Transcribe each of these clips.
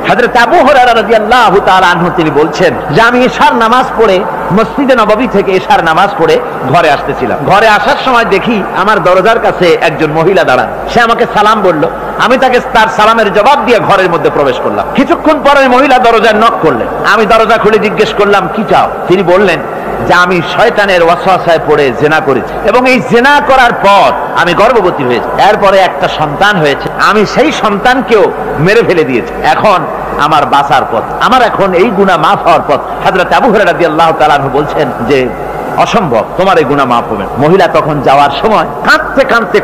হযরত আবু হুরায়রা রাদিয়াল্লাহু তাআলা আনহু তিনি বলছেন যে আমি ইশার নামাজ পড়ে মসজিদে নববী থেকে ইশার নামাজ পড়ে ঘরে আসতেছিলাম। ঘরে আসার সময় দেখি আমার দরজার কাছে একজন মহিলা দাঁড়ান। সে আমাকে সালাম বলল, আমি তাকে তার সালামের জবাব দিয়ে ঘরের মধ্যে প্রবেশ করলাম। কিছুক্ষণ পরে মহিলা দরজায় নক করলেন। আমি দরজা খুলে জিজ্ঞেস করলাম কি চাও? তিনি বললেন যে আমি শয়তানের ওয়াসওয়াসায় পড়ে জিনা করেছি এবং এই জিনা করার পর আমি গর্ভবতী হয়েছি, এরপরে একটা সন্তান হয়েছে, আমি সেই সন্তানকেও মেরে ফেলে দিয়েছি, এখন আমার বাঁচার পথ, আমার এখন এই গুনাহ মাফ হওয়ার পথ। হযরত আবু হুরায়রা রাদিয়াল্লাহু তাআলা আনহু বলছেন যে অসম্ভব, তোমার এই গুনাহ মাফ হবে না। মহিলা তখন যাওয়ার সময় কাঁদতে কাঁদতে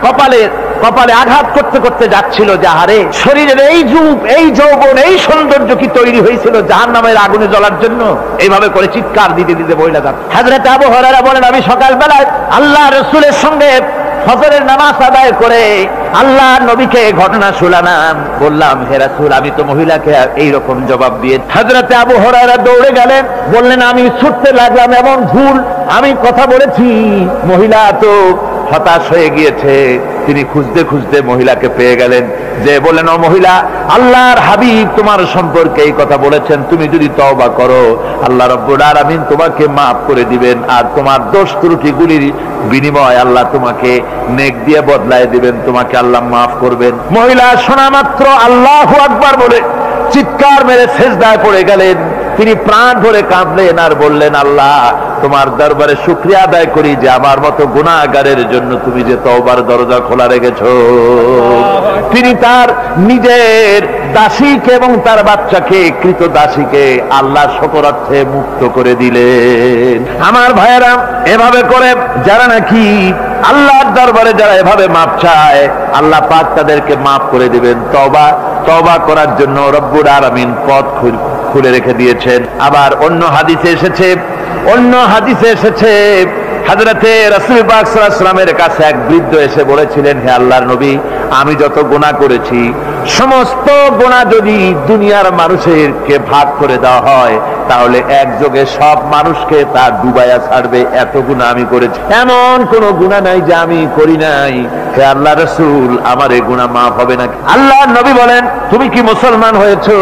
কপালে আঘাত করতে করতে যাচ্ছিল যে আরে শরীরের এই রূপ, এই যৌবন, এই সৌন্দর্য কি তৈরি হয়েছিল জাহান্নামের আগুনে জ্বলার জন্য? এইভাবে করে চিৎকার দিতে দিতে মহিলা যাচ্ছে। হযরত আবু হুরায়রা বলেন আমি সকালবেলায় আল্লাহ রাসূলের সঙ্গে ফজরের নামাজ আদায় করে আল্লাহ নবীকে ঘটনা শোনালাম, বললাম হে রাসূল আমি তো মহিলাকে এইরকম জবাব দিয়ে। হযরত আবু হুরায়রা দৌড়ে গেলেন, বললেন আমি ছুটতে লাগলাম, এমন ভুল আমি কথা বলেছি। মহিলা তো হতাশ হয়ে গিয়েছে, তিনি খুঁজতে খুঁজতে মহিলাকে পেয়ে গেলেন, যে বললেন ও মহিলা, আল্লাহর হাবিব তোমার সম্পর্কে এই কথা বলেছেন, তুমি যদি তওবা করো আল্লাহ রাব্বুল আলামিন তোমাকে মাফ করে দিবেন, আর তোমার দোষ ত্রুটিগুলির বিনিময় আল্লাহ তোমাকে নেক দিয়ে বদলায় দিবেন, তোমাকে আল্লাহ মাফ করবেন। মহিলা শোনা মাত্র আল্লাহু আকবার বলে চিৎকার মেরে সিজদায় পড়ে গেলেন। তিনি প্রাণ ভরে কাঁদলেন আর বললেন আল্লাহ তোমার দরবারে শুকরিয়া আদায় করি যে আমার মতো গুনাহগারের জন্য তুমি যে তওবার দরজা খোলা রেখেছো। তিনি তার নিজের দাসীকে এবং তার বাচ্চাকে, কৃত দাসীকে আল্লাহ শকরার্থে মুক্ত করে দিলেন। আমার ভাইয়েরা, এভাবে করে যারা নাকি আল্লাহর দরবারে যারা এভাবে মাপ চায় আল্লাহ পাক তাদেরকে মাফ করে দিবেন। তওবা করার জন্য রব্বুল আলামিন পথ খুলে রেখে দিয়েছেন। আবার অন্য হাদিসে এসেছে হযরতে রাসূল পাক সাল্লাল্লাহু আলাইহি ওয়াসাল্লামের কাছে এক বৃদ্ধ এসে বলেছিলেন হে আল্লাহর নবী আমি যত গুনাহ করেছি সমস্ত গুনাহ যদি দুনিয়ার মানুষেরকে ভাগ করে দেওয়া হয় তাহলে একযোগে সব মানুষকে তা ডুবাইয়া ছাড়বে, এত গুনাহ আমি করেছি, এমন কোন গুনাহ নাই যে আমি করি নাই। হে আল্লাহর রাসূল আমার এই গুনাহ মাফ হবে নাকি? আল্লাহর নবী বলেন তুমি কি মুসলমান হয়েছো?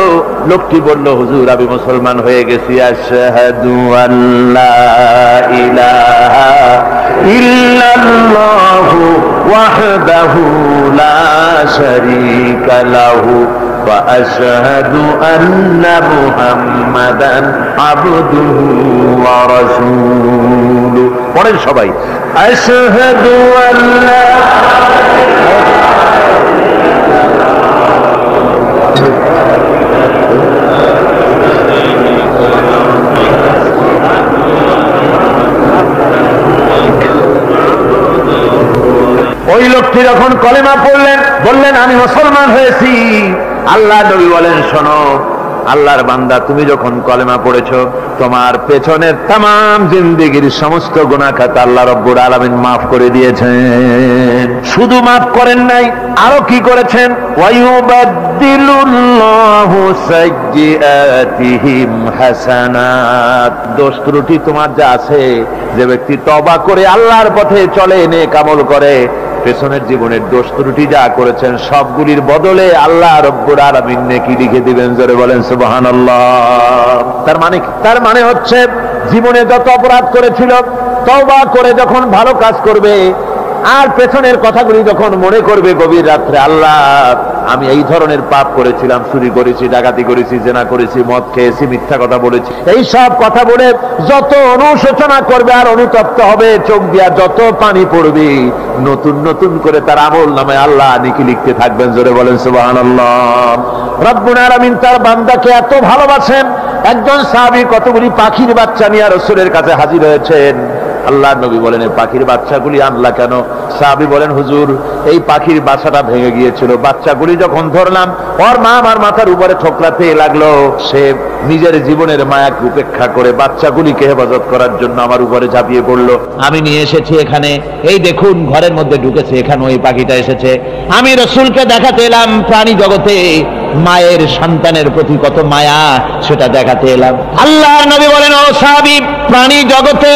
লোকটি বলল হুজুর আমি মুসলমান হয়ে গেছি। আশহাদু আল্লা ইলাহা ইল্লাল্লাহু ওয়াহদাহু লা শারীকা লাহু ওয়া আশহাদু আন্না মুহাম্মাদান আবদুহু ওয়া রাসূলুহু। পড়েন সবাই আশহাদু আল্লা ওই লোকটি যখন কলেমা পড়লেন বললেন আমি মুসলমান হয়েছি। আল্লাহ নবী বলেন শোনো আল্লাহর বান্দা তুমি যখন কলেমা পড়েছো তোমার পেছনের তামাম জিন্দেগীর সমস্ত গুনাহ খাতা আল্লাহ রাব্বুল আলামিন মাফ করে দিয়েছেন। শুধু মাফ করেন নাই, আরো কি করেছেন? ওয়ায়ুবাদদিলুল্লাহু সাইয়্যাতিহিম হাসানাত। দোষ ত্রুটি তোমার যা আছে, যে ব্যক্তি তওবা করে আল্লাহর পথে চলে নেক আমল করে, পেছনের জীবনের দোষ ত্রুটি যা করেছেন সবগুলির বদলে আল্লাহ রাব্বুল আলামিন নেকি লিখে দিবেন। জোরে বলেন সুবহানাল্লাহ। তার মানে হচ্ছে জীবনে যত অপরাধ করেছিল তওবা করে যখন ভালো কাজ করবে আর পেছনের কথাগুলি যখন মনে করবে গভীর রাত্রে আল্লাহ আমি এই ধরনের পাপ করেছিলাম, চুরি করেছি, ডাকাতি করেছি, জেনা করেছি, মদ খেয়েছি, মিথ্যা কথা বলেছি, এই সব কথা বলে যত অনুশোচনা করবে আর অনুতপ্ত হবে, চোখ দিয়া যত পানি পড়বে নতুন নতুন করে তার আমল নামে আল্লাহ নেকি লিখতে থাকবেন। জোরে বলেন সুবহানাল্লাহ। রব্বুল আলামিন তার বান্দাকে এত ভালোবাসেন, একজন সাহাবী কতগুলি পাখির বাচ্চা নিয়ে রাসূলের কাছে হাজির হয়েছেন। আল্লাহর নবী বলেন এই পাখির বাচ্চাগুলি আনলা কেন? সাহাবী বলেন হুজুর এই পাখির বাসাটা ভেঙে গিয়েছিল, বাচ্চাগুলি যখন ধরলাম ওর মা আমার মাথার উপরে ঠোকরাতে লাগলো, সে নিজের জীবনের মায়াকে উপেক্ষা করে বাচ্চাগুলিকে হেফাজত করার জন্য আমার উপরে ঝাঁপিয়ে পড়লো। আমি নিয়ে এসেছি এখানে, এই দেখুন ঘরের মধ্যে ঢুকেছে, এখানে ওই পাখিটা এসেছে। আমি রাসূলকে দেখাতে এলাম প্রাণী জগতে মায়ের সন্তানের প্রতি কত মায়া সেটা দেখাতে এলাম। আল্লাহর নবী বলেন ও সাহাবী প্রাণী জগতে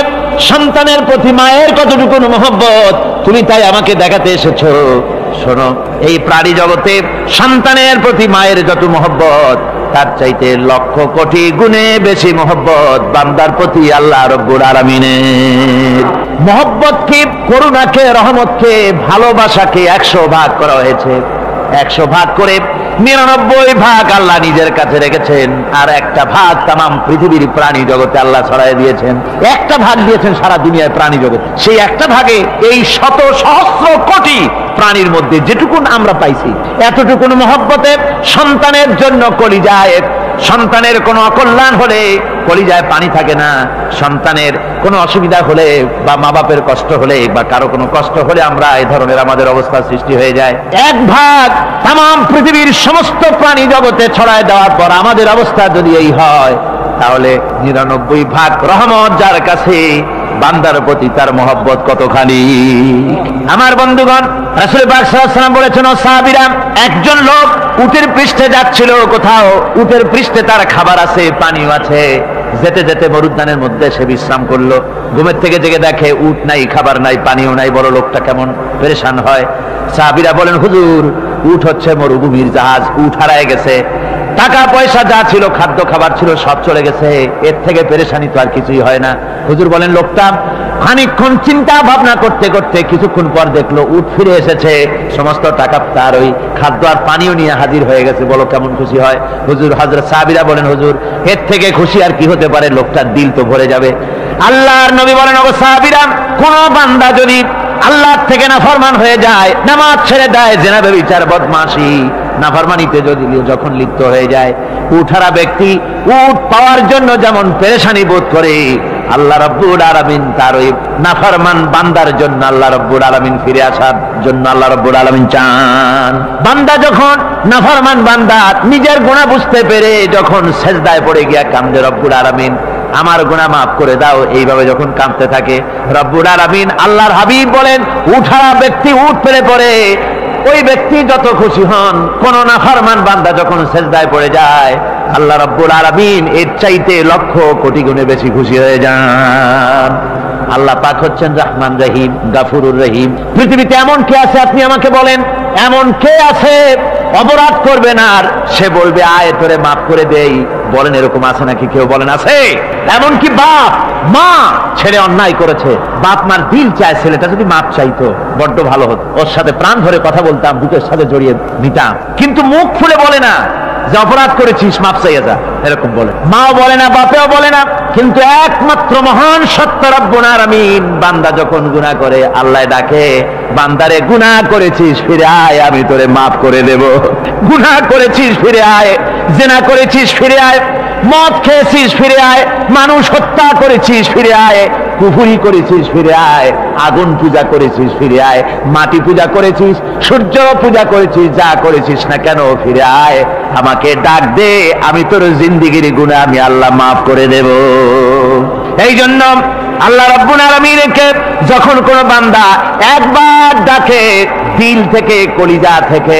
সন্তানের প্রতি মায়ের কতটুকু মহব্বত তুমি তাই আমাকে দেখাতে এসেছো। শোনো এই প্রাণী জগতে সন্তানের প্রতি মায়ের যত মহব্বত তার চাইতে লক্ষ কোটি গুণে বেশি মহব্বত বান্দার প্রতি আল্লাহ রব্বুল আলামিনের। মহব্বতকে, করুণাকে, রহমতকে, ভালোবাসাকে 100 ভাগ করা হয়েছে। 100 ভাগ করে 99 ভাগ আল্লাহ নিজের কাছে রেখেছেন, আর একটা ভাগ তামাম পৃথিবীর প্রাণী জগতে আল্লাহ ছড়াই দিয়েছেন। একটা ভাগ দিয়েছেন সারা দুনিয়ায় প্রাণী জগৎ। সেই একটা ভাগে এই শত সহস্র কোটি প্রাণীর মধ্যে যেটুকুন আমরা পাইছি, এতটুকুন মহব্বতে সন্তানের জন্য কলিজায়, সন্তানের কোনো অকল্যাণ হলে কলিজায় পানি থাকে না। সন্তানের কোনো অসুবিধা হলে বা মা বাপের কষ্ট হলে বা কারো কোনো কষ্ট হলে আমরা এই ধরনের আমাদের অবস্থা সৃষ্টি হয়ে যায়। এক ভাগ তামাম পৃথিবীর সমস্ত প্রাণী জগতে ছড়ায় দেওয়ার পর আমাদের অবস্থা যদি এই হয়, তাহলে 99 ভাগ রহমত যার কাছে, বান্দার প্রতি তার মহব্বত কতখানি। আমার বন্ধুগণ, রাসূল পাক সাল্লাল্লাহু আলাইহি ওয়াসাল্লাম বলেছেন, ও সাহাবীরা, একজন লোক উটের পৃষ্ঠে যাচ্ছিল কোথাও, উটের পৃষ্ঠে তার খাবার আছে, পানিও আছে। যেতে যেতে মরুদ্যানের মধ্যে সে বিশ্রাম করলো। ঘুমের থেকে জেগে দেখে উট নাই, খাবার নাই, পানিও নাই। বড় লোকটা কেমন পেরেশান হয়। সাহাবীরা বলেন, হুজুর, উট হচ্ছে মরুভূমির জাহাজ, উট হারায় গেছে, টাকা পয়সা যা ছিল, খাদ্য খাবার ছিল, সব চলে গেছে, এর থেকে পেরেশানি তো আর কিছুই হয় না। হুজুর বলেন, লোকটা খানিকক্ষণ চিন্তা ভাবনা করতে করতে কিছুক্ষণ পর দেখলো উট ফিরে এসেছে, সমস্ত টাকা তার ওই খাদ্য আর পানিও নিয়ে হাজির হয়ে গেছে। বলো কেমন খুশি হয়। হুজুর, হযরত সাহাবীরা বলেন, হুজুর, এর থেকে খুশি আর কি হতে পারে, লোকটার দিল তো ভরে যাবে। আল্লাহর নবী বলেন, ও সাহাবীরা, কোন বান্দা যদি আল্লাহর থেকে নাফরমান হয়ে যায়, নামাজ ছেড়ে দেয়, জিনা ব্যভিচার বদমাশি নাফরমানিতে যদি যখন লিপ্ত হয়ে যায়, উঠারা ব্যক্তি উট পাওয়ার জন্য যেমন পেরেশানি বোধ করে, আল্লাহ রাব্বুল আলামিন তার ওই নাফরমান বান্দার জন্য, আল্লাহ রাব্বুল আলামিন ফিরে আসার জন্য আল্লাহ রাব্বুল আলামিন চান। বান্দা যখন, নাফরমান বান্দা নিজের গুনাহ বুঝতে পেরে যখন সেজদায় পড়ে গিয়া কান্দে, রব্বুল আলামিন আমার গুনাহ মাফ করে দাও, এইভাবে যখন কাঁদতে থাকে, রব্বুল আলামিন, আল্লাহর হাবিব বলেন, উঠারা ব্যক্তি উঠ ফেলে পড়ে, ওই ব্যক্তি যত খুশি হন। কোন নাফরমান বান্দা যখন সেজদায় পড়ে যায়, আল্লাহ রাব্বুল আলামিন এর চাইতে লক্ষ কোটি গুণে বেশি খুশি হয়ে যান। আল্লাহ পাক হচ্ছেন রহমান রহিম, গাফুরুর রহিম। পৃথিবীতে এমন কে আছে, আপনি আমাকে বলেন, এমন কে আছে অপরাধ করবে না আর সে বলবে আয় তোরে মাফ করে দেই? বলেন, এরকম আছে নাকি? কেউ বলেন আছে? এমনকি বাপ মা ছেলে অন্যায় করেছে, বাপ মার দিল চায় ছেলেটা যদি মাপ চাইতো, বড্ড ভালো হতো, ওর সাথে প্রাণ ভরে কথা বলতাম, বুকের সাথে জড়িয়ে নিতাম। কিন্তু মুখ খুলে বলে না যে অপরাধ করেছিস, মাপ চাইয়া যা, এরকম বলে। মাও বলে না, বাপেও বলে না। কিন্তু একমাত্র মহান সত্য রব্বুল আলামিন, বান্দা যখন গুনাহ করে, আল্লাহ ডাকে, বান্দারে গুনাহ করেছিস, ফিরে আয়, আমি তোরে মাফ করে দেব। গুনাহ করেছিস, ফিরে আয়। জিনা করেছিস, ফিরে আয়। মদ খেয়েছিস, ফিরে আয়। মানুষ হত্যা করেছিস, ফিরে আয়। কুফরি করেছিস, ফিরে আয়। আগুন পূজা করেছিস, ফিরে আয়। মাটি পূজা করেছিস, সূর্য পূজা করেছিস, যা করেছিস না কেন, ফিরে আয়, আমাকে ডাক দে, আমি তোর জিন্দেগির গুনাহ আমি আল্লাহ মাফ করে দেব। এই জন্য আল্লাহ রাব্বুল আলামিনকে যখন কোন বান্দা একবার ডাকে, দিল থেকে, কলিজা থেকে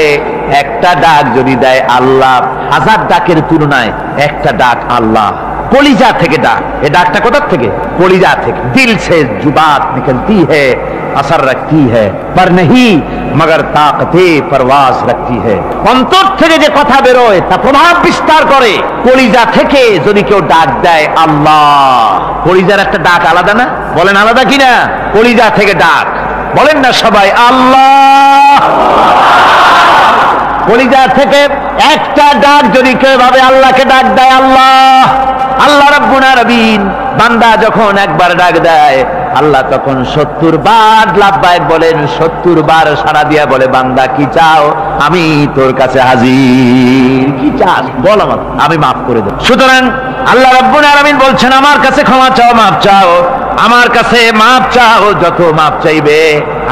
একটা ডাক যদি দেয়, আল্লাহ 1000 ডাকের তুলনায় একটা ডাক আল্লাহ কলিজা থেকে ডাক। এই ডাকটা কোথা থেকে? কলিজা থেকে। দিল से जो बात निकलती है असर रखती है पर नहीं मगर ताकते परवास रखती है। অন্তর থেকে যে কথা বেরোয় তা প্রভাব বিস্তার করে। কলিজা থেকে যদি কেউ ডাক দেয় আল্লাহ, কলিজার একটা ডাক আলাদা না? বলেন আলাদা কিনা? কলিজা থেকে ডাক, বলেন না সবাই আল্লাহ। কলিজা থেকে একটা ডাক যদি কেউ ভাবে আল্লাহকে ডাক দেয়, আল্লাহ, আল্লাহ রাব্বুল আলামিন, বান্দা যখন একবার ডাক দেয়, আল্লাহ তখন 70 বার লাব্বাইক বলেন, 70 বার সাড়া দিয়া বলে, বান্দা কি চাও, আমি তোর কাছে হাজির। কি চাস বল, আমার, আমি মাফ করে দেব। সুতরাং আল্লাহ রাব্বুল আলামিন বলছেন, আমার কাছে ক্ষমা চাও, মাফ চাও, আমার কাছে মাফ চাও, যত মাফ চাইবে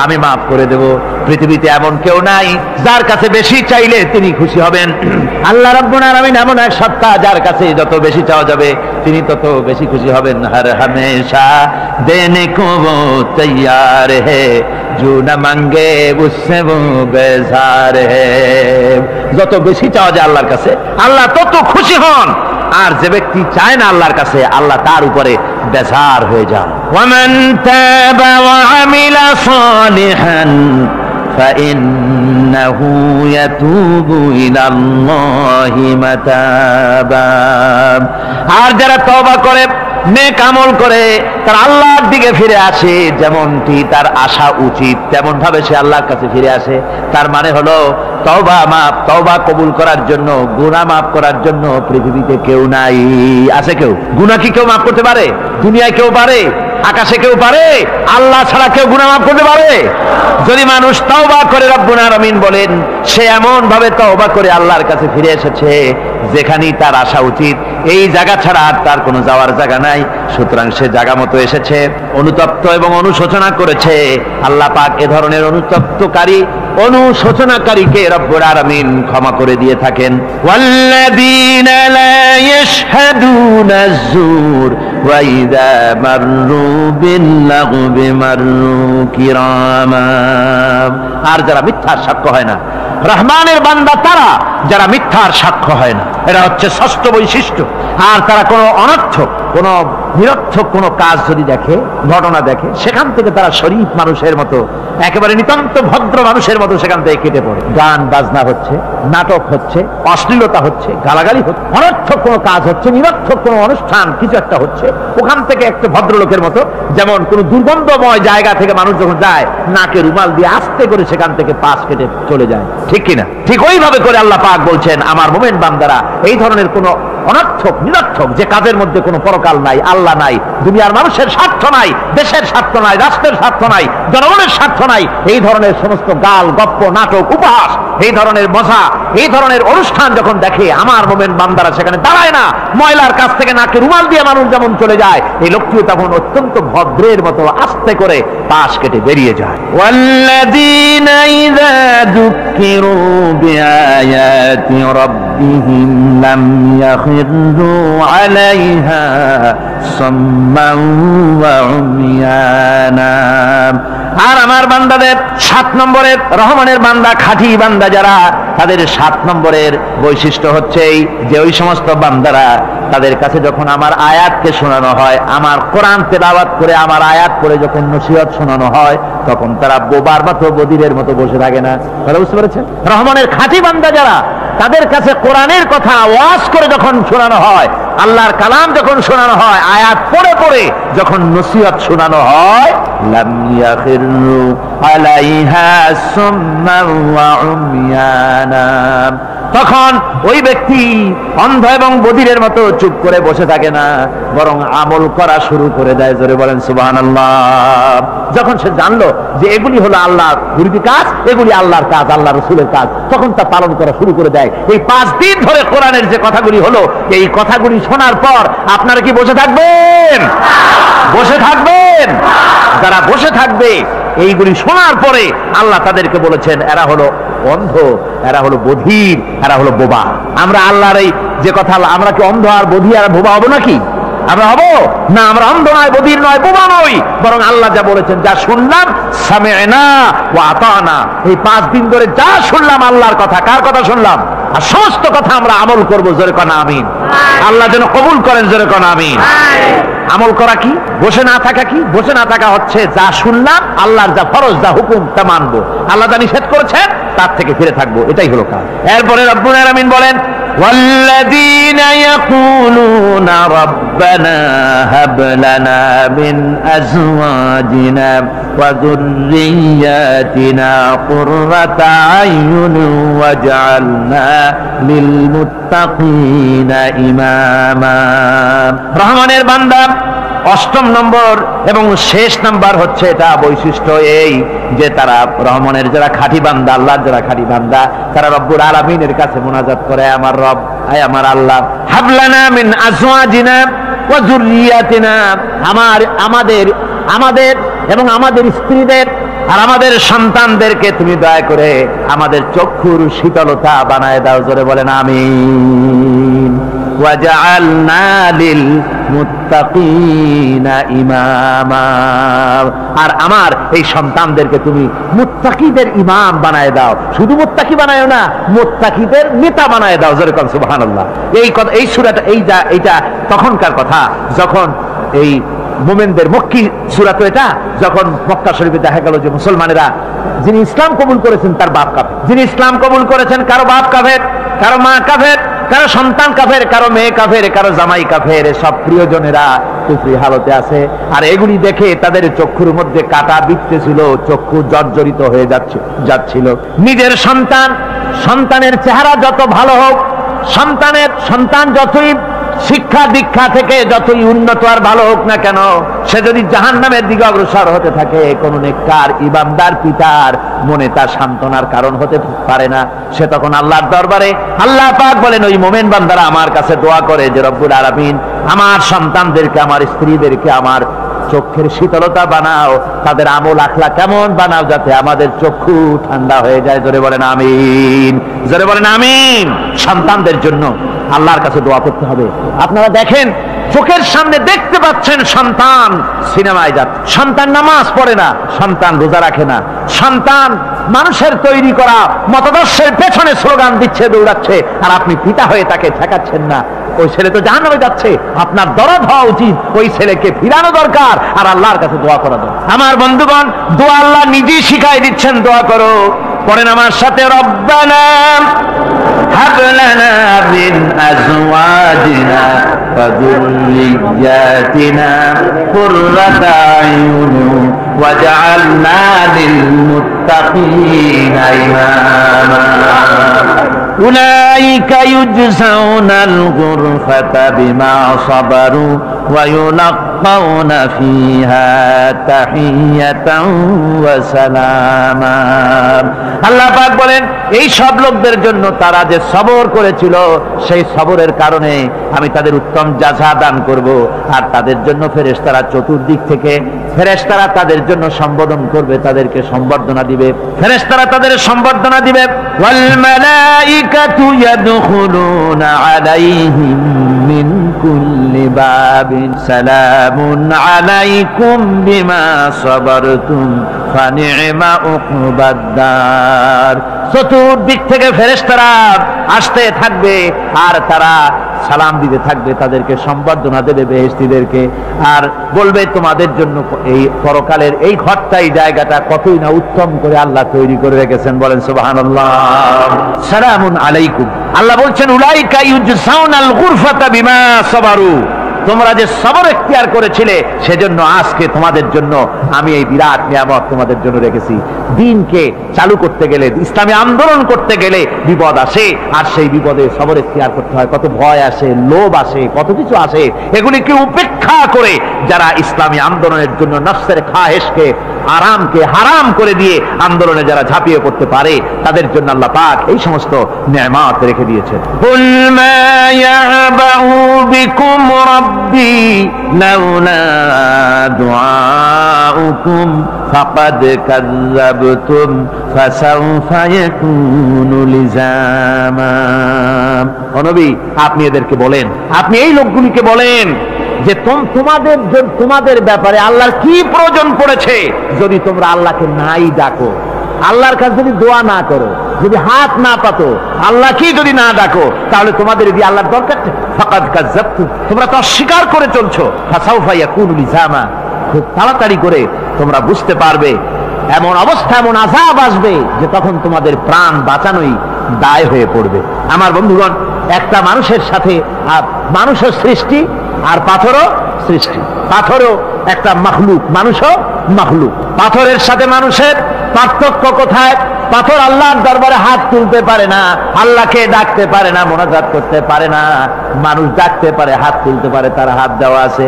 আমি মাফ করে দেব। পৃথিবীতে এমন কেউ নাই যার কাছে বেশি চাইলে তিনি খুশি হবেন। আল্লাহ রাব্বুল আলামিন এমন এক সত্তা, যার কাছে যত বেশি চাওয়া যাবে তিনি তত বেশি খুশি হবেন। হর হমেশা দেনে কো वो तैयार है जो न मांगे उससे वो बेजार है। যত বেশি চাওয়া যায় আল্লাহর কাছে, আল্লাহ তত খুশি হন। আর যে ব্যক্তি চায় না আল্লাহর কাছে, আল্লাহ তার উপরে বেজার হয়ে যান। ومن تاب وعمل صالحا فإن ইন্নাহু ইয়াতুবু ইলাল্লাহি মাতাবা। আর যারা তওবা করে, নেক আমল করে, তার আল্লাহর দিকে ফিরে আসে, যেমনটি তার আশা উচিত তেমন ভাবে সে আল্লাহর কাছে ফিরে আসে। তার মানে হলো তওবা মাফ, তওবা কবুল করার জন্য, গুনাহ মাফ করার জন্য পৃথিবীতে কেউ নাই। আছে কেউ? গুনাহ কি কেউ মাফ করতে পারে? দুনিয়ায় কেউ পারে? আকাশে কেউ পারে? আল্লাহ ছাড়া কেউ গুনাহ মাফ করতে পারে? যদি মানুষ তওবা করে, রব্বুল আলামিন বলেন সে এমন ভাবে তওবা করে আল্লাহর কাছে ফিরে এসেছে যেখানেই তার আসা উচিত, এই জায়গা ছাড়া আর তার কোনো যাওয়ার জায়গা নাই। সুতরাং সে জায়গা মতো এসেছে, অনুতপ্ত এবং অনুশোচনা করেছে। আল্লাহ পাক এ ধরনের অনুতপ্তকারী, অনুশোচনাকারীকে রব্বুল আলামিন ক্ষমা করে দিয়ে থাকেন। ওয়াল্লাযীনা লা ইয়াশহাদুনা আয-যুর ওয়া ইযা মাররু বিল-লাগবি মাররু কিরামা। আর যারা মিথ্যার সাক্ষ্য হয় না, রহমানের বান্দা তারা যারা মিথ্যার সাক্ষ্য হয় না, এরা হচ্ছে ষষ্ঠ বৈশিষ্ট্য। আর তারা কোনো অনর্থক, কোনো নিরর্থক কোনো কাজ যদি দেখে, ঘটনা দেখে, সেখান থেকে তারা শরীফ মানুষের মতো, একেবারে নিতান্ত ভদ্র মানুষের মতো সেখান থেকে কেটে পড়ে। গান বাজনা হচ্ছে, নাটক হচ্ছে, অশ্লীলতা হচ্ছে, গালাগালি হচ্ছে, অনর্থক কোনো কাজ হচ্ছে, নিরর্থক কোনো অনুষ্ঠান কিছু একটা হচ্ছে, ওখান থেকে একটা ভদ্রলোকের মতো, যেমন কোন দুর্গন্ধময় জায়গা থেকে মানুষ যখন যায়, নাকে রুমাল দিয়ে আস্তে করে সেখান থেকে পাশ কেটে চলে যায়, ঠিক কিনা? ঠিক ওইভাবে করে আল্লাহ পাক বলছেন আমার মুমিন বান্দারা এই ধরনের কোন অনর্থক, নিরর্থক যে কাজের মধ্যে কোনো পরকাল নাই, আল্লাহ নাই, দুনিয়ার মানুষের স্বার্থ নাই, দেশের স্বার্থ নাই, রাষ্ট্রের স্বার্থ নাই, জনগণের স্বার্থ নাই, এই ধরনের সমস্ত গাল গপ্প, নাটক, উপহাস, এই ধরনের মজা, এই ধরনের অনুষ্ঠান যখন দেখে আমার মুমিন বান্দারা সেখানে দাঁড়ায় না। ময়লার কাছ থেকে নাকে রুমাল দিয়ে মানুষ যেমন চলে যায়, এই লোকটিও তখন অত্যন্ত ভদ্রের মতো আস্তে করে পাশ কেটে বেরিয়ে যায়। ওয়াল্লাযীনা ইযা যুক্কিরু বিআয়াতি রাব্বিহিম লাম ইয়াখিরু আলাইহা সাম্মান ওয়া উমিয়ানা। আর আমার বান্দাদের 7 নম্বরের, রহমানের বান্দা, খাঁটি বান্দা যারা, তাদের 7 নম্বরের বৈশিষ্ট্য হচ্ছে এই যে ওই সমস্ত বান্দারা তাদের কাছে যখন আমার আয়াতকে শোনানো হয়, আমার কোরআন তেলাওয়াত করে আমার আয়াত করে যখন নসিহত শোনানো হয়, তখন তারা বোবার মতো, বধিরের মতো বসে থাকে না। তারা বুঝতে পেরেছেন? রহমানের খাঁটি বান্দা যারা, তাদের কাছে কোরআনের কথা ওয়াজ করে যখন শোনানো হয়, আল্লাহর কালাম যখন শোনানো হয়, আয়াত পড়ে পড়ে যখন নসিহত শোনানো হয়, লাম ইয়াখিরু আলাইহা সুম্মান ওয়া উমিয়ানা, তখন ওই ব্যক্তি অন্ধ এবং বধিরের মতো চুপ করে বসে থাকে না, বরং আমল করা শুরু করে দেয়। জোরে বলেন সুবহানাল্লাহ। যখন সে জানলো যে এগুলি হলো আল্লাহর বিরোধী কাজ, এগুলি আল্লাহর কাজ, আল্লাহ রসুলের কাজ, তখন তা পালন করা শুরু করে দেয়। এই 5 দিন ধরে কোরআনের যে কথাগুলি হলো, এই কথাগুলি শোনার পর আপনারা কি বসে থাকবেন? বসে থাকবেন? যারা বসে থাকবে এইগুলি শোনার পরে, আল্লাহ তাদেরকে বলেছেন এরা হলো অন্ধ, এরা হলো বধির, এরা হলো বোবা। আমরা আল্লাহর এই যে কথা, আমরা কি অন্ধ আর বধির আর বোবা হবো নাকি? আমরা হবো না? আমরা অন্ধ নয়, বধির নয়, বোবা নই, বরং আল্লাহ যা বলেছেন, যা শুনলাম সামি'না ওয়া আতানা, এই 5 দিন ধরে যা শুনলাম আল্লাহর কথা, কার কথা শুনলাম? আর সমস্ত কথা আমরা আমল করবো। জোরে কোন আমিন। আল্লাহ যেন কবুল করেন। জোরে কোন আমিন। আমল করা কি? বসে না থাকা কি? বসে না থাকা হচ্ছে যা শুনলাম, আল্লাহর যা ফরজ, যা হুকুম, তা মানবো, আল্লাহ যা নিষেধ করেছেন তার থেকে ফিরে থাকবো, এটাই হলো কাজ। এরপরে রব্বুল আলামিন বলেন والذين يقولون ربنا هب لنا من أزواجنا وذرياتنا قرة أعين واجعلنا للمتقين إماما। রহমানের বান্দা 8ম নম্বর এবং শেষ নাম্বার হচ্ছে এটা বৈশিষ্ট্য এই যে তারা রহমানের যারা খাঁটি বান্দা, আল্লাহর যারা খাঁটি বান্দা, তারা রব্বুল আলামিনের কাছে মুনাজাত করে, আমার রব, আয় আমার আল্লাহ, হাবলানা মিন আজওয়াজিনা ওয়া যুররিয়াতিনা, আমাদের এবং আমাদের স্ত্রীদের আর আমাদের সন্তানদেরকে তুমি দয়া করে আমাদের চক্ষুর শীতলতা বানায় দাও। জোরে বলেন আমিন। ওয়াজআলনা লিল মুত্তাকিনা ইমামা, আর আমার এই সন্তানদেরকে তুমি মুত্তাকিদের ইমাম বানায় দাও। শুধু মুত্তাকি বানায় না, মুত্তাকিদের নেতা বানায় দাও। জোরে কোন সুবহানাল্লাহ। এই কথা, এই সূরাটা, এইটা তখনকার কথা যখন এই মুমিনদের মক্কি সূরা তো এটা, যখন মক্কা শরীফে দেখা গেল যে মুসলমানেরা যিনি ইসলাম কবুল করেছেন তার বাপ কাফের, যিনি ইসলাম কবুল করেছেন কারো বাপ কাফের, কারো মা কাফের, কারো সন্তান কাফের, কারো মেয়ে কাফের, কারো জামাই কাফের, সব প্রিয়জনেরা কুফরি হালতে আছে। আর এগুলি দেখে তাদের চক্ষুর মধ্যে কাটা বিঁধতেছিল, চক্ষু জর্জরিত হয়ে যাচ্ছিল। নিজের সন্তানের চেহারা যত ভালো হোক, সন্তান যতই শিক্ষা দীক্ষা থেকে যতই উন্নত আর ভালো হোক না কেন, সে যদি জাহান্নামের দিকে অগ্রসর হতে থাকে, কোন নেককার ইমানদার পিতার মনে তার সান্ত্বনার কারণ হতে পারে না। সে তখন আল্লাহর দরবারে, আল্লাহ পাক বলেন ওই মুমিন বান্দারা আমার কাছে দোয়া করে যে রব্বুল আলামিন আমার সন্তানদেরকে, আমার স্ত্রীদেরকে আমার চোখের শীতলতা বানাও, তাদের আমল আখলা কেমন বানাও, যাতে আমাদের চক্ষু ঠান্ডা হয়ে যায়। জোরে বলেন আমিন, জোরে বলেন আমিন। সন্তানদের জন্য আল্লাহর কাছে দোয়া করতে হবে। আপনারা দেখেন, চোখের সামনে দেখতে পাচ্ছেন সন্তান সিনেমায় যাচ্ছে, সন্তান নামাজ পড়ে না, সন্তান রোজা রাখে না, সন্তান মানুষের তৈরি করা মতাদর্শের পেছনে স্লোগান দিচ্ছে, দৌড়াচ্ছে, আর আপনি পিতা হয়ে তাকে ঠেকাচ্ছেন না। ওই ছেলে তো জাহান্নামে যাচ্ছে, আপনার দরদ হওয়া উচিত, ওই ছেলেকে ফিরানো দরকার আর আল্লাহর কাছে দোয়া করা দরকার। আমার বন্ধুগণ, দোয়া আল্লাহ নিজেই শিখাই দিচ্ছেন, দোয়া করো। পড়েন আমার সাথে, রব্বানা হাব লানা মিন আজওয়াজিনা ওয়া যুররিয়াতিনা কুররাতা আয়ুন ওয়াজআলনা লিল মুত্তাকিনা ইমামা উলাইকা ইউজজাউনাল গুরফাতা বিমা সাবারু ওয়া ইউলাক্কাউনা ফিহা তাহিয়াতান ওয়া সালামা। আল্লাহ পাক বলেন এই সব লোকদের জন্য, তারা যে সবর করেছিল সেই সবরের কারণে আমি তাদের উত্তম জাযা দান করব। আর তাদের জন্য ফেরেশতারা চতুর্দিক থেকে ফেরেশতারা তাদের জন্য সম্বোধন করবে, তাদেরকে সম্বর্ধনা দিবে, ফেরেশতারা তাদের সম্বর্ধনা দিবে। ওয়াল মালাইকাতু ইয়াদখুলুনা আলাইহিম মিন কুল্লি বাবিন সালামুন আলাইকুম বিমা সাবারতুম ফানি'মা উকবাদ-দার। চতুর্দিক থেকে ফেরেশতারা আসতে থাকবে আর তারা সালাম দিতে থাকবে, তাদেরকে সম্বর্ধনা দেবে বেহেশতীদেরকে, আর বলবে তোমাদের জন্য এই পরকালের এই ঘরটাই, জায়গাটা কতই না উত্তম করে আল্লাহ তৈরি করে রেখেছেন। বলেন সুবহানাল্লাহ। সালামুন আলাইকুম। আল্লাহ বলছেন উলাইকা ইউজসাউনাল গুরফাতা বিমা সাবারু, তোমরা যে সবর এখতিয়ার করেছিলে সেজন্য আজকে তোমাদের জন্য আমি এই বিরাট নিয়ামত তোমাদের জন্য রেখেছি। দিনকে চালু করতে গেলে, ইসলামী আন্দোলন করতে গেলে বিপদ আসে, আর সেই বিপদে সবর এখতিয়ার করতে হয়। কত ভয় আসে, লোভ আসে, কত কিছু আসে, এগুলিকে উপেক্ষা করে যারা ইসলামী আন্দোলনের জন্য নফসের খাহেশকে, আরামকে হারাম করে দিয়ে আন্দোলনে যারা ঝাঁপিয়ে পড়তে পারে, তাদের জন্য আল্লাহ পাক এই সমস্ত নিয়ামত রেখে দিয়েছেন। কুল মা ইয়াবাউ বিকুম রাব্বি লাউলা দুআউকুম ফাকাদ কাযযাবতুম ফাসাউফা ইয়াকুনু লিজামা। ও নবী, আপনি এদেরকে বলেন, আপনি এই লোকগুলিকে বলেন যে তোমাদের ব্যাপারে আল্লাহর কি প্রয়োজন পড়েছে যদি তোমরা আল্লাহকে নাই ডাকো, আল্লাহর কাছে যদি দোয়া না করো, যদি হাত না পাতো, আল্লাহ কি যদি না ডাকো, তাহলে তোমাদের যদি আল্লাহর দরকার, ফাকাদ কাযযাবতুম, তোমরা তো অস্বীকার করে চলছো, ফাসাউফা ইয়াকুনু লিজামা, খুব তাড়াতাড়ি করে তোমরা বুঝতে পারবে, এমন অবস্থা, এমন আযাব আসবে যে তখন তোমাদের প্রাণ বাঁচানোই দায় হয়ে পড়বে। আমার বন্ধুগণ, একটা মানুষের সাথে মানুষও সৃষ্টি আর পাথরও সৃষ্টি, পাথরও একটা মাখলুক, মানুষও মাখলুক। পাথরের সাথে মানুষের পার্থক্য কোথায়? পাথর আল্লাহর দরবারে হাত তুলতে পারে না, আল্লাহকে ডাকতে পারে না, মোনাজাত করতে পারে না। মানুষ ডাকতে পারে, হাত তুলতে পারে, তার হাত দেওয়া আছে।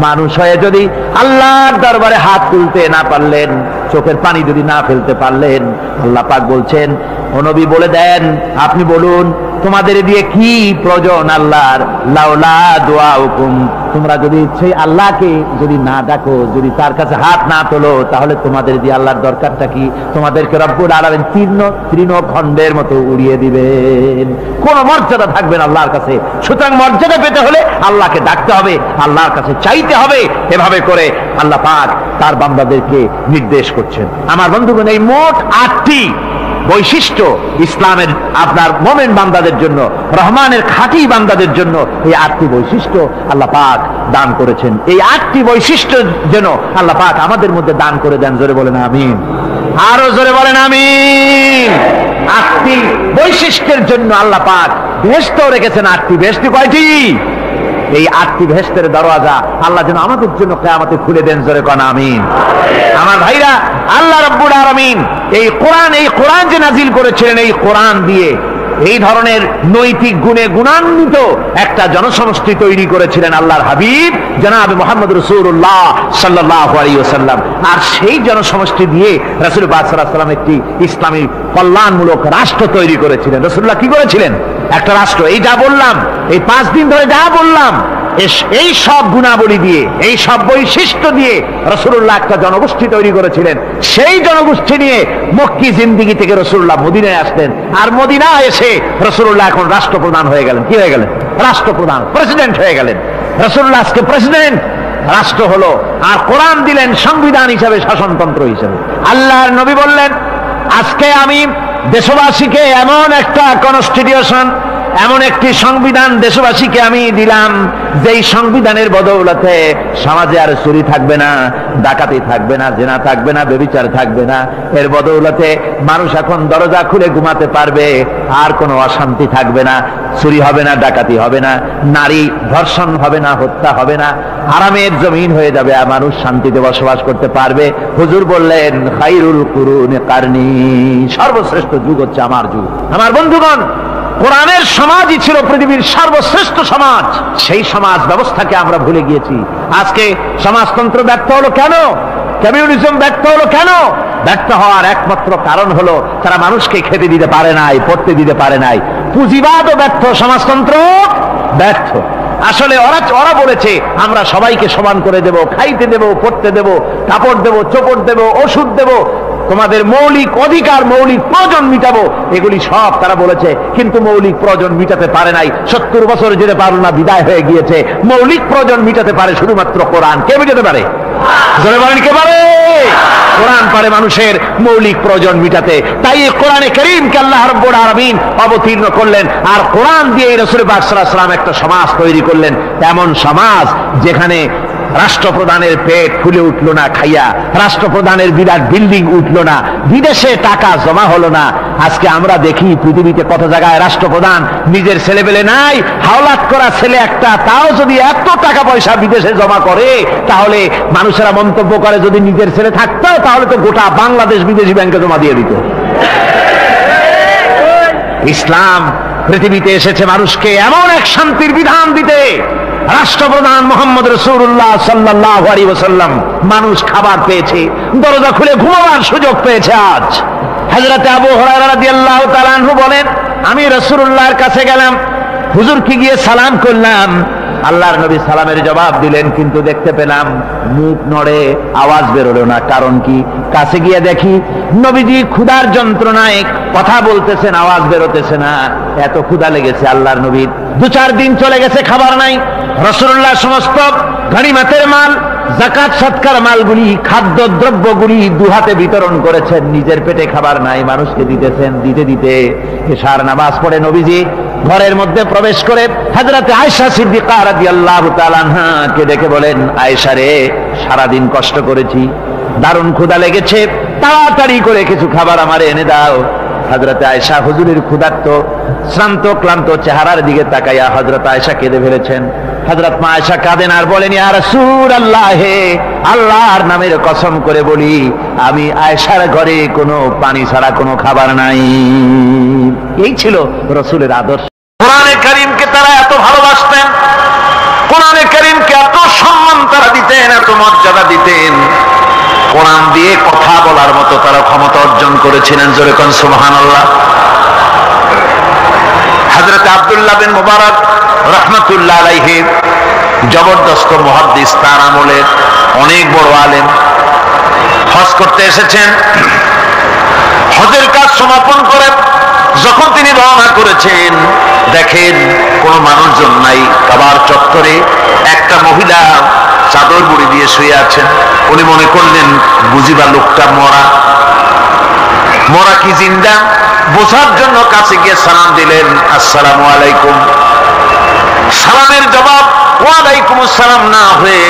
মানুষ হয়ে যদি আল্লাহর দরবারে হাত তুলতে না পারলেন, চোখের পানি যদি না ফেলতে পারলেন, আল্লাহ পাক বলছেন, ও নবী বলে দেন, আপনি বলুন তোমাদের দিয়ে কি প্রয়োজন আল্লাহর? লাউলা দুআউকুম, তোমরা যদি সেই আল্লাহকে যদি না ডাকো, যদি তার কাছে হাত না তোলো, তাহলে তোমাদের দিয়ে আল্লাহর দরকারটা কি? তোমাদেরকে রব্বুল আলামিন তৃণখণ্ডের মতো উড়িয়ে দিবেন, কোন মর্যাদা থাকবে না আল্লাহর কাছে। সুতরাং মর্যাদা পেতে হলে আল্লাহকে ডাকতে হবে, আল্লাহর কাছে চাইতে হবে। এভাবে করে আল্লাহ পাক তার বান্দাদেরকে নির্দেশ করছেন। আমার বন্ধুগণ, এই মোট 8টি বৈশিষ্ট্য ইসলামের আপনার মোমেন বান্দাদের জন্য, রহমানের খাঁটি বান্দাদের জন্য এই 8টি বৈশিষ্ট্য আল্লাহ পাক দান করেছেন। এই 8টি বৈশিষ্ট্য যেন আল্লাহ পাক আমাদের মধ্যে দান করে দেন। জোরে বলেন আমিন, আরো জোরে বলেন আমিন। 8টি বৈশিষ্ট্যের জন্য আল্লাহ পাক বেহেশতও রেখেছেন 8টি। বেহেশত কয়টি? এই 8টি বেহেশতের দরওয়াজা আল্লাহ যেন আমাদের জন্য কিয়ামতে খুলে দেন। জোরে কোন আমিন। আমার ভাইরা, আল্লাহ রাব্বুল আলামিন এই কোরআন যে নাজিল করেছিলেন, এই কোরআন দিয়ে এই ধরনের নৈতিক গুণে গুণান্বিত একটা জনসমষ্টি তৈরি করেছিলেন আল্লাহর হাবিব জনাব মুহাম্মদ রাসূলুল্লাহ সাল্লাল্লাহু আলাইহি ওয়াসাল্লাম। আর সেই জনসমষ্টি দিয়ে রাসূল পাক সাল্লাল্লাহু আলাইহি ওয়াসাল্লাম একটি ইসলামী কল্যাণমূলক রাষ্ট্র তৈরি করেছিলেন। রাসূলুল্লাহ কি করেছিলেন? একটা রাষ্ট্র। এই যা বললাম, এই 5 দিন ধরে যা বললাম, এই সব গুণাবলী দিয়ে, এই সব বৈশিষ্ট্য দিয়ে রাসূলুল্লাহ একটা জনগোষ্ঠী তৈরি করেছিলেন। সেই জনগোষ্ঠী নিয়ে মক্কি জিন্দেগি থেকে রাসূলুল্লাহ মদিনায় আসলেন। আর মদিনায় এসে রাসূলুল্লাহ এখন রাষ্ট্রপ্রধান হয়ে গেলেন। কি হয়ে গেলেন? রাষ্ট্রপ্রধান, প্রেসিডেন্ট হয়ে গেলেন। রাসূলুল্লাহ আজকে প্রেসিডেন্ট, রাষ্ট্র হলো। আর কোরআন দিলেন সংবিধান হিসাবে, শাসনতন্ত্র হিসাবে। আল্লাহর নবী বললেন, আজকে আমি দেশবাসীকে এমন একটা কনস্টিটিউশন, এমন একটি সংবিধান দেশবাসীকে আমি দিলাম, যেই সংবিধানের বদৌলতে সমাজে আর চুরি থাকবে না, ডাকাতি থাকবে না, জেনা থাকবে না, ব্যভিচার থাকবে না। এর বদৌলতে মানুষ এখন দরজা খুলে ঘুমাতে পারবে, আর কোনো অশান্তি থাকবে না, চুরি হবে না, ডাকাতি হবে না, নারী ধর্ষণ হবে না, হত্যা হবে না, আরামের জমিন হয়ে যাবে, আর মানুষ শান্তিতে বসবাস করতে পারবে। হুজুর বললেন, খায়রুল কুরুনি কারনি, সর্বশ্রেষ্ঠ যুগ হচ্ছে আমার যুগ। আমার বন্ধুগণ, কোরআনের সমাজই ছিল পৃথিবীর সর্বশ্রেষ্ঠ সমাজ। সেই সমাজ ব্যবস্থাকে আমরা ভুলে গিয়েছি। আজকে সমাজতন্ত্র ব্যর্থ হলো কেন? কমিউনিজম ব্যর্থ হলো কেন? ব্যর্থ হওয়ার একমাত্র কারণ হলো তারা মানুষকে খেতে দিতে পারে নাই, পড়তে দিতে পারে নাই। পুঁজিবাদও ব্যর্থ, সমাজতন্ত্র ব্যর্থ। আসলে ওরা বলেছে আমরা সবাইকে সমান করে দেব, খাইতে দেব, পড়তে দেব, কাপড় দেব, চোপড় দেব, ওষুধ দেব, তোমাদের মৌলিক অধিকার, মৌলিক প্রয়োজন মিটাবো, এগুলি সব তারা বলেছে। কিন্তু মৌলিক প্রয়োজন মিটাতে পারে নাই। 70 বছর যেতে পারল না, বিদায় হয়ে গিয়েছে। মৌলিক প্রয়োজন মিটাতে পারে শুধুমাত্র কোরআন। কে মিটাতে পারে? জোরে বলেন, কে পারে? কোরআন পারে মানুষের মৌলিক প্রয়োজন মিটাতে। তাই এই কোরআনে কারীমকে আল্লাহ রাব্বুল আলামিন অবতীর্ণ করলেন। আর কোরআন দিয়ে রাসূল পাক সাল্লাল্লাহু আলাইহি ওয়াসাল্লাম একটা সমাজ তৈরি করলেন, এমন সমাজ যেখানে রাষ্ট্রপ্রধানের পেট ফুলে উঠলো না খাইয়া, রাষ্ট্রপ্রধানের বিরাট বিল্ডিং উঠলো না, বিদেশে টাকা জমা হলো না। আজকে আমরা দেখি পৃথিবীতে কত জায়গায় রাষ্ট্রপ্রধান নিজের ছেলেবেলে নাই, হাওলাত করা ছেলে একটা, তাও যদি এত টাকা পয়সা বিদেশে জমা করে, তাহলে মানুষেরা মন্তব্য করে যদি নিজের ছেলে থাকতো তাহলে তো গোটা বাংলাদেশ বিদেশি ব্যাংকে জমা দিয়ে দিত। ইসলাম পৃথিবীতে এসেছে মানুষকে এমন এক শান্তির বিধান দিতে। রাষ্ট্রপ্রধান মুহাম্মদ রাসূলুল্লাহ সাল্লাল্লাহু আলাইহি ওয়াসাল্লাম, মানুষ খাবার পেয়েছে, দরজা খুলে ঘুমাবার সুযোগ পেয়েছে। আজ হযরত আবু হুরায়রা রাদিয়াল্লাহু তাআলা আনহু বলেন, আমি রাসূলুল্লাহর কাছে গেলাম, হুজুরকে গিয়ে সালাম করলাম। আল্লাহর নবী সালামের জবাব দিলেন, কিন্তু দেখতে পেলাম মুখ নড়ে, আওয়াজ বেরোলো না। কারণ কি? কাছে গিয়ে দেখি নবীজি ক্ষুধার যন্ত্রণায় কথা বলতেছেন, আওয়াজ বেরোতেছে না। এত ক্ষুধা লেগেছে আল্লাহর নবীর। 2-4 দিন চলে গেছে, খাবার নাই। রাসূলুল্লাহ সমস্ত গনিমতের মাল, যাকাত সদকার মালগুলি, খাদ্য দ্রব্যগুলি 2 হাতে বিতরণ করেছেন। নিজের পেটে খাবার নাই, মানুষকে দিতেছেন। দিতে দিতে এশার নামাজ পড়ে নবীজি ঘরের মধ্যে প্রবেশ করে হযরত আয়েশা সিদ্দিকা রাদিয়াল্লাহু তাআলা আনহাকে ডেকে বলেন, আয়েশা রে, সারাদিন কষ্ট করেছি, দারুণ ক্ষুধা লেগেছে, তাড়াতাড়ি করে কিছু খাবার আমারে এনে দাও। হযরত আয়েশা হুজুরের ক্ষুধার্ত, শ্রান্ত ক্লান্ত চেহারার দিকে তাকাইয়া হযরত আয়েশা কেঁদে ফেলেছেন। হযরত মা আয়েশা কাঁদেন আর বলেন, ইয়া রাসূলুল্লাহ, হে আল্লাহর নামের কসম করে বলি, আমি আয়েশার ঘরে কোনো পানি ছাড়া কোনো খাবার নাই। এই ছিল রাসূলের আদর্শ। কোরআনে কারীমকে তারা এত ভালোবাসতেন, কোরআনে কারীমকে এত সম্মান তারা দিতেন, এত মর্যাদা দিতেন। কোরআন দিয়ে কথা বলার মতো তারা ক্ষমতা অর্জন করেছিলেন। জোরে কোন সুবহানাল্লাহ। হযরত আব্দুল্লাহ বিন মুবারক রাহমাতুল্লাহ আলাইহি জবরদস্ত মুহাদ্দিস, তার আমলের অনেক বড় আলেম, হজ করতে এসেছেন। হজের কাজ সমাপন করে যখন তিনি রওনা করেছেন, দেখেন কোনো মানুষজন নাই। কাবার চত্বরে একটা মহিলা চাদর মুড়ি দিয়ে শুয়ে আছেন। উনি মনে করলেন বুঝিবা লোকটা মরা। মোরা কি জিন্দা বোঝার জন্য কাছে গিয়ে সালাম দিলেন, আসসালামু আলাইকুম। সালামের জবাব ওয়ালাইকুম আসসালাম না হয়ে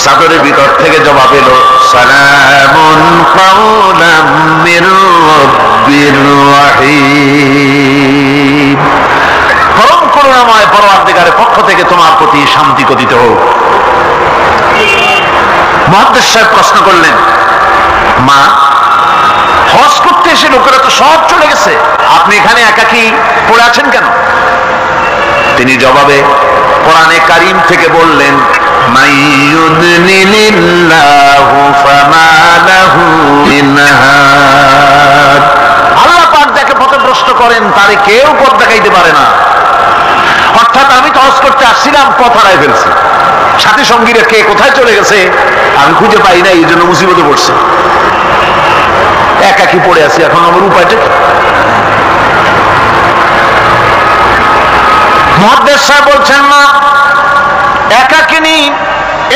চাদরের ভিতর থেকে জবাব এলো, সালামুন কাওলাম মির রাব্বির রহিম। পরম করুণাময় পরওয়ারদিগারের পক্ষ থেকে তোমার প্রতি শান্তি কথিত হোক। মুহাদ্দিস সাহেব প্রশ্ন করলেন, মা, হজ করতে এসে লোকেরা তো সব চলে গেছে, আপনি এখানে একাকী পড়ে আছেন কেন? তিনি জবাবে কোরআনে কারীম থেকে বললেন, মাইয়ুদলিলিল্লাহু ফামা লাহু মিন হাদ। আল্লাহ পাক যাকে পথভ্রষ্ট করেন তারে কেউ পথ দেখাইতে পারে না। অর্থাৎ আমি তো হজ করতে আসছিলাম, পথ হারাই ফেলছি, সাথী সঙ্গীরা কে কোথায় চলে গেছে আমি খুঁজে পাই না, এই জন্য মুসিবতে পড়ছে, একাকী পড়ে আছি, এখন আমার উপায়টা কি? মুহাদ্দিস সাহেব বলছেন, মা, একাকিনী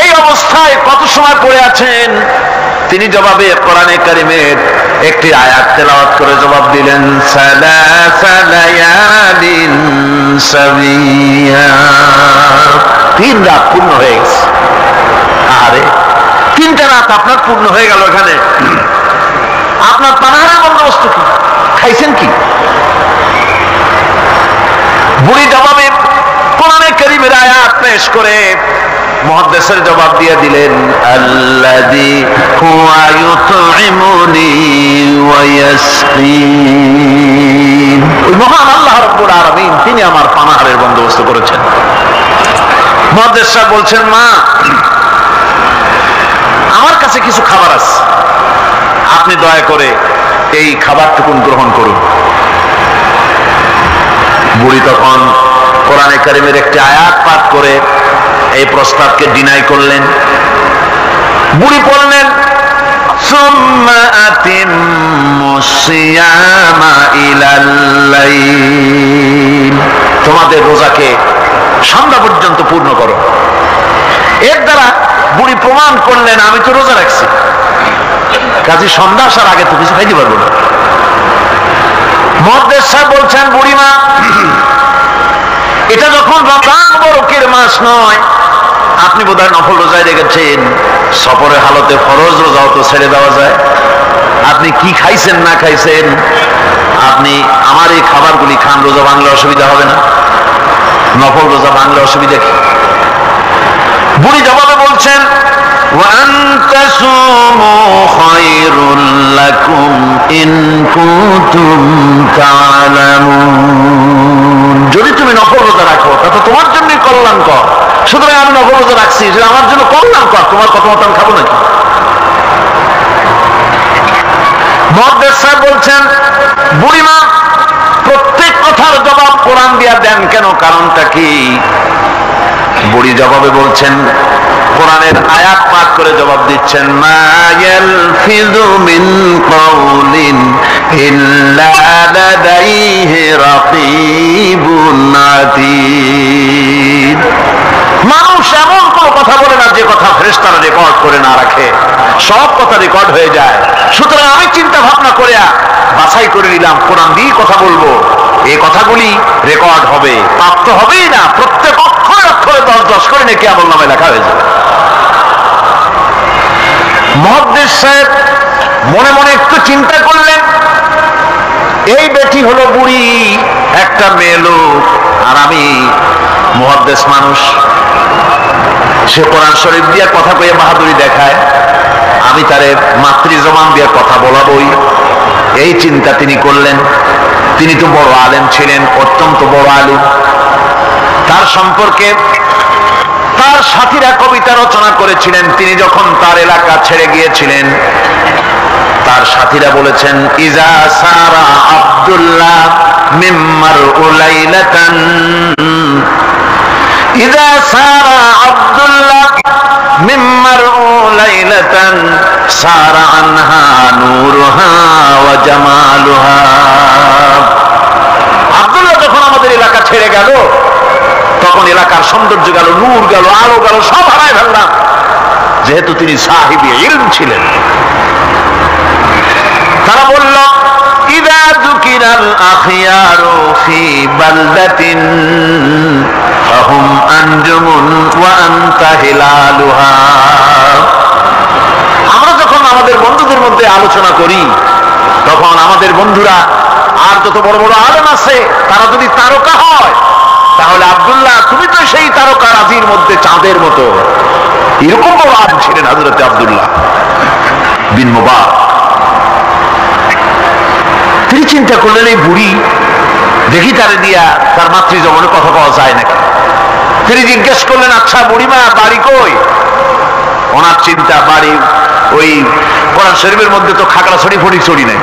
এই অবস্থায় কত সময় পড়ে আছেন? তিনি জবাবে কোরআনে কারীমের একটি আয়াত তেলাওয়াত করে জবাব দিলেন, সালাসা লায়ালিন সাবিয়া। 3 রাত পূর্ণ হয়ে গেছে। আরে 3টা রাত আপনার পূর্ণ হয়ে গেল, এখানে আপনার পানাহারের বন্দোবস্ত কি? খাইছেন কি? বুড়ি জবাবে কোরআনে কারীমের আয়াত পেশ করে মুহাদ্দিসের জবাব দিয়ে দিলেন, আল্লাযী হুয়া ইউতঈমুনি ওয়া ইয়াসকিন। ওই মহান আল্লাহ রাব্বুল আলামিন তিনি আমার পানাহারের বন্দোবস্ত করেছেন। মুহাদ্দিস সাহেব বলছেন, মা, আমার কাছে কিছু খাবার আছে, আপনি দয়া করে এই খাবারটুকুন গ্রহণ করুন। বুড়ি তখন কোরআনে কারীমের একটি আয়াত পাঠ করে এই প্রস্তাবকে ডিনাই করলেন। বুড়ি বললেন, সুম্মা আতিম্মুস সিয়ামা ইলাল লাইল। তোমাদের রোজাকে সন্ধ্যা পর্যন্ত পূর্ণ করো। এর দ্বারা বুড়ি প্রমাণ করলেন, আমি তো রোজা রাখছি, কাজে সন্ধ্যা আসার আগে তো কিছু খাইতে পারবো না। মুহাদ্দিস সাহেব বলছেন, বুড়িমা, এটা যখন রমজান মুবারকের মাস নয়, আপনি বোধহয় নফল রোজায় রেখেছেন, সফরের হালতে ফরজ রোজাও তো ছেড়ে দেওয়া যায়। আপনি কি খাইছেন না খাইছেন, আপনি আমার এই খাবারগুলি খান, রোজা ভাঙলে অসুবিধা হবে না? নফল রোজা ভাঙলে অসুবিধা কি? বুড়ি জবাবে বলছেন, وأن تصوموا خير لكم إن كنتم تعلمون। যদি তুমি নফল রোজা রাখো তা তো তোমার জন্য কল্যাণকর, সুতরাং আমি নফল রোজা রাখছি, সেটা আমার জন্য কল্যাণকর, তোমার কথা মতো আমি খাবো নাকি? মুহাদ্দিস সাহেব বলছেন, বুড়িমা, প্রত্যেক কথার জবাব কোরআন দিয়া দেন কেন, কারণটা কি? বুড়ি জবাবে বলছেন, কোরআনের আয়াত পাঠ করে জবাব দিচ্ছেন, মা ইয়ালফিযু মিন কাওলিন ইল্লা লাদাইহি রাকীবুন আতীদ। মানুষ এমন কোনো কথা বলে না যে কথা ফেরেশতারা রেকর্ড করে না রাখে, সব কথা রেকর্ড হয়ে যায়। সুতরাং আমি চিন্তা ভাবনা করে বাছাই করে নিলাম, কোরআন দিয়ে কথা বলবো, এই কথাগুলি রেকর্ড হবে, প্রাপ্ত হবেই না, প্রত্যেক অক্ষরে অক্ষরে 10-10 করে নাকি আমলনামায় লেখা হয়ে যাবে। মুহাদ্দিস সাহেব মনে মনে একটু চিন্তা করলেন, এই বেটি হলো বুড়ি, একটা মেয়ে লোক, আর আমি মুহাদ্দিস মানুষ, সে কোরআন শরীফ দিয়ে কথা কয়ে বাহাদুরি দেখায়, আমি তারে মাতৃ জবান দিয়ে কথা বলাবই, এই চিন্তা তিনি করলেন। তিনি তো বড় আলেম ছিলেন, অত্যন্ত বড় আলেম। তার সম্পর্কে তার সাথীরা কবিতা রচনা করেছিলেন। তিনি যখন তার এলাকা ছেড়ে গিয়েছিলেন, তার সাথীরা বলেছেন, ইজা সারা আব্দুল্লাহ মিম্মার উলাইলাতান, ইজা সারা আব্দুল্লাহ মিম্মার উলাইলাতান সারা আনহা নূরুহা ওয়া জামালুহা। আব্দুল্লাহ যখন আমাদের এলাকা ছেড়ে গেল, তখন এলাকার সৌন্দর্য গেল, নূর গেল, আলো গেল, সব হারায় ফেললাম, যেহেতু তিনি সাহিবি ইলম ছিলেন। তারা বলল ইযা যুকিরাল আখিয়ারু ফি বালদাতিন ফাহুম আনজুমুন ওয়া আনতা হিলালুহা। আমরা যখন আমাদের বন্ধুদের মধ্যে আলোচনা করি তখন আমাদের বন্ধুরা আর যত বড় বড় আলেম আছে তারা যদি তারকা হয় তাহলে আব্দুল্লাহ তুমি তো সেই তারকা রাজির মধ্যে চাঁদের মতো। এরকম বড় আলেম ছিলেন হযরত আব্দুল্লাহ বিন মুবারক। তিনি চিন্তা করলেন এই বুড়ি দেখি তারে দিয়া তার মাতৃজগণে কথা পাওয়া যায় নাকি। তিনি জিজ্ঞেস করলেন আচ্ছা বুড়িমা বাড়ি কই? ওনার চিন্তা বাড়ি ওই কোরআন শরীফের মধ্যে তো খাগড়াছড়ি ফটিকছড়ি নাই,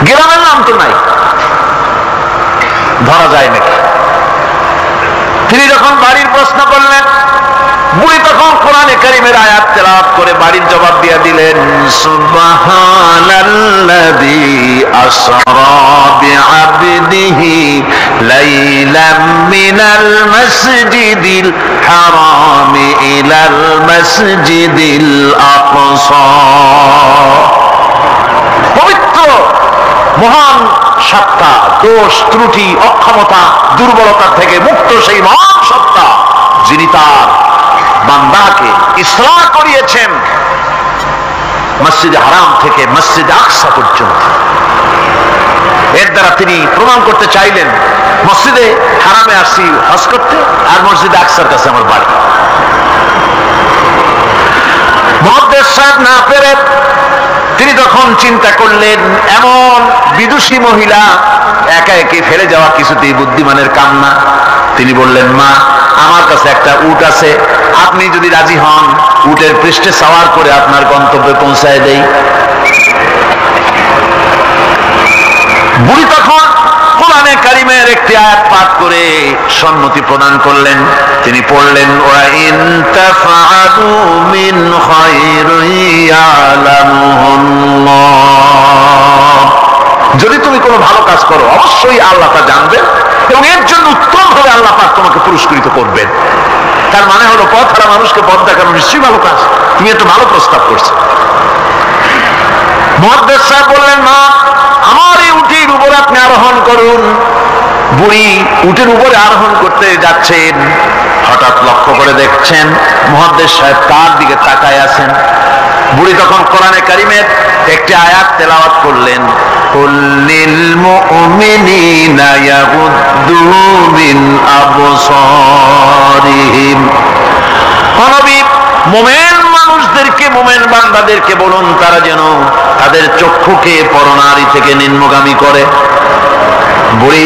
গ্রামের নাম তো নাই, ধরা যায় নাকি। তিনি যখন বাড়ির প্রশ্ন করলেন বুড়ি তখন কোরআনে কারীমের আয়াত তেলাওয়াত করে বাড়ির জবাব দিয়ে দিলেন সুবহানাল্লাযী আসরা বিআবদিহি লাইলাম মিনাল মাসজিদিল হারামি ইলাল মাসজিদিল আকসা। পবিত্র মহান সত্তা, দোষ ত্রুটি অক্ষমতা দুর্বলতা থেকে মুক্ত সেই মহান সত্তা যিনি তার বান্দাকে ইসরাহ করিয়েছেন মসজিদে হারাম থেকে মসজিদে আকসা পর্যন্ত। এর দ্বারা তিনি প্রমাণ করতে চাইলেন মসজিদে হারামে আসি হজ করতে আর মসজিদে আকসার কাছে আমার বাড়ি। মুহাদ্দিস সাহেব না পেরে তিনি তখন চিন্তা করলেন এমন বিদুষী মহিলা একা একে ফেলে যাওয়া কিছুতেই বুদ্ধিমানের কাম না। তিনি বললেন মা আমার কাছে একটা উট আছে, আপনি যদি রাজি হন উটের পৃষ্ঠে সওয়ার করে আপনার গন্তব্যে পৌঁছায় দেই। বুড়ি তখন কোরআনে কারীমের একটি আয়াত পাঠ করে সম্মতি প্রদান করলেন। তিনি পড়লেন ওয়া ইন তাফআলু মিন খায়রিন ইয়ালামুহুল্লাহ, যদি তুমি কোনো ভালো কাজ করো অবশ্যই আল্লাহ তা জানবেন এবং এর জন্য উত্তম ভাবে আল্লাহ পাক তোমাকে পুরস্কৃত করবেন। তার মানে হলো পথ হারা মানুষকে পথ দেখানো নিশ্চয়ই ভালো কাজ, তুমি একটা ভালো প্রস্তাব করছো। মুহাদ্দিস সাহেব বললেন মা আমার এই উটের উপর আপনি আরোহণ করুন। বুড়ি উটের উপরে আরোহণ করতে যাচ্ছেন, হঠাৎ লক্ষ্য করে দেখছেন মুহাদ্দিস সাহেব তার দিকে তাকায় আছেন। বুড়ি তখন কোরআনে কারীমের একটি আয়াত তেলাওয়াত করলেন কুল্লিল মুমিনিনা ইয়াগুদ্দু মিন আবসারিহিম। নবী মুমিন মানুষদেরকে মুমিন বান্দাদেরকে বলুন তারা যেন তাদের চক্ষুকে পরনারী থেকে নিম্নগামী করে। বুড়ি